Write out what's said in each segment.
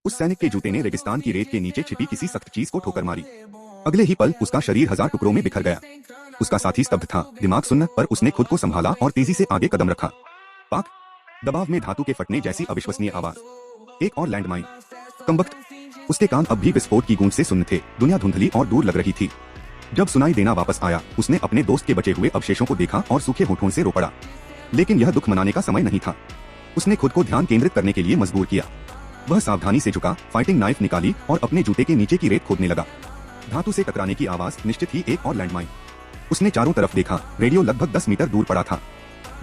उस सैनिक के जूते ने रेगिस्तान की रेत के नीचे छिपी किसी सख्त चीज को ठोकर मारी। अगले ही पल उसका शरीर 1000 टुकड़ों में बिखर गया। उसका साथी स्तब्ध था, दिमाग सुन्न, पर उसने खुद को संभाला और तेजी से आगे कदम रखा। पाक! दबाव में धातु के फटने जैसी अविश्वसनीय आवाज। एक और लैंडमाइन। कमबख्त! उसके कान अब भी विस्फोट की गूंज से सुन्न थे। दुनिया धुंधली और दूर लग रही थी। जब सुनाई देना वापस आया, उसने अपने दोस्त के बचे हुए अवशेषों को देखा और सूखे होठों से रो पड़ा। लेकिन यह दुख मनाने का समय नहीं था। उसने खुद को ध्यान केंद्रित करने के लिए मजबूर किया। वह सावधानी से झुका, फाइटिंग नाइफ निकाली और अपने जूते के नीचे की रेत खोदने लगा। धातु से टकराने की आवाज, निश्चित ही एक और लैंडमाइन। उसने चारों तरफ देखा। रेडियो लगभग 10 मीटर दूर पड़ा था।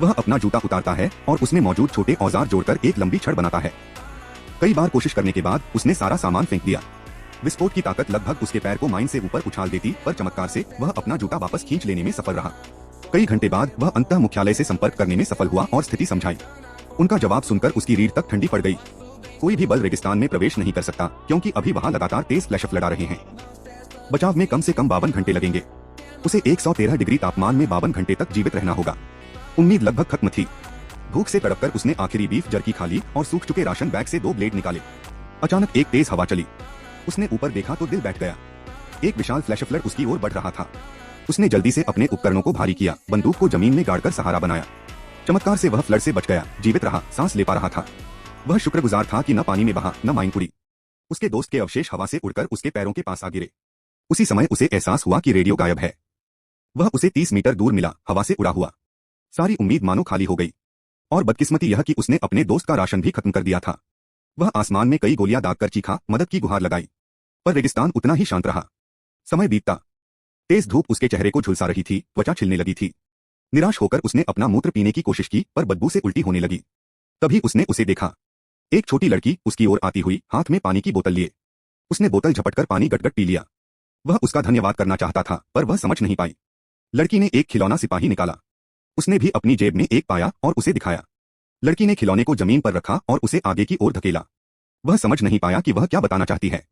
वह अपना जूता उतारता है और उसमें मौजूद छोटे औजार जोड़कर एक लंबी छड़ बनाता है। कई बार कोशिश करने के बाद उसने सारा सामान फेंक दिया। विस्फोट की ताकत लगभग उसके पैर को माइन से ऊपर उछाल देती, पर चमत्कार से वह अपना जूता वापस खींच लेने में सफल रहा। कई घंटे बाद वह अंततः मुख्यालय से संपर्क करने में सफल हुआ और स्थिति समझाई। उनका जवाब सुनकर उसकी रीढ़ तक ठंडी पड़ गई। कोई भी बल रेगिस्तान में प्रवेश नहीं कर सकता, क्योंकि अभी वहां लगातार तेज फ्लैश लड़ा रहे हैं। बचाव में कम से कम 52 घंटे लगेंगे। उसे 113 डिग्री तापमान में 52 घंटे तक जीवित रहना होगा। उम्मीद लगभग खत्म थी। भूख से तड़पकर उसने आखिरी बीफ जर्की खा ली और सूख चुके राशन बैग से 2 ब्लेड निकाले। अचानक एक तेज हवा चली। उसने ऊपर देखा तो दिल बैठ गया। एक विशाल फ्लैश फ्लड उसकी ओर बढ़ रहा था। उसने जल्दी से अपने उपकरणों को भारी किया, बंदूक को जमीन में गाड़कर सहारा बनाया। चमत्कार से वह फ्लड से बच गया, जीवित रहा, सांस ले पा रहा था। वह शुक्रगुजार था कि न पानी में बहा, न माइन उड़ी। उसके दोस्त के अवशेष हवा से उड़कर उसके पैरों के पास आ गिरे। उसी समय उसे एहसास हुआ कि रेडियो गायब है। वह उसे 30 मीटर दूर मिला, हवा से उड़ा हुआ। सारी उम्मीद मानो खाली हो गई। और बदकिस्मती यह कि उसने अपने दोस्त का राशन भी खत्म कर दिया था। वह आसमान में कई गोलियां दागकर चीखा, मदद की गुहार लगाई, पर रेगिस्तान उतना ही शांत रहा। समय बीतता। तेज धूप उसके चेहरे को झुलसा रही थी, त्वचा छिलने लगी थी। निराश होकर उसने अपना मूत्र पीने की कोशिश की, पर बदबू से उल्टी होने लगी। तभी उसने उसे देखा। एक छोटी लड़की उसकी ओर आती हुई, हाथ में पानी की बोतल लिए। उसने बोतल झपटकर पानी गटगट पी लिया। वह उसका धन्यवाद करना चाहता था, पर वह समझ नहीं पाई। लड़की ने एक खिलौना सिपाही निकाला। उसने भी अपनी जेब में एक पाया और उसे दिखाया। लड़की ने खिलौने को जमीन पर रखा और उसे आगे की ओर धकेला। वह समझ नहीं पाया कि वह क्या बताना चाहती है।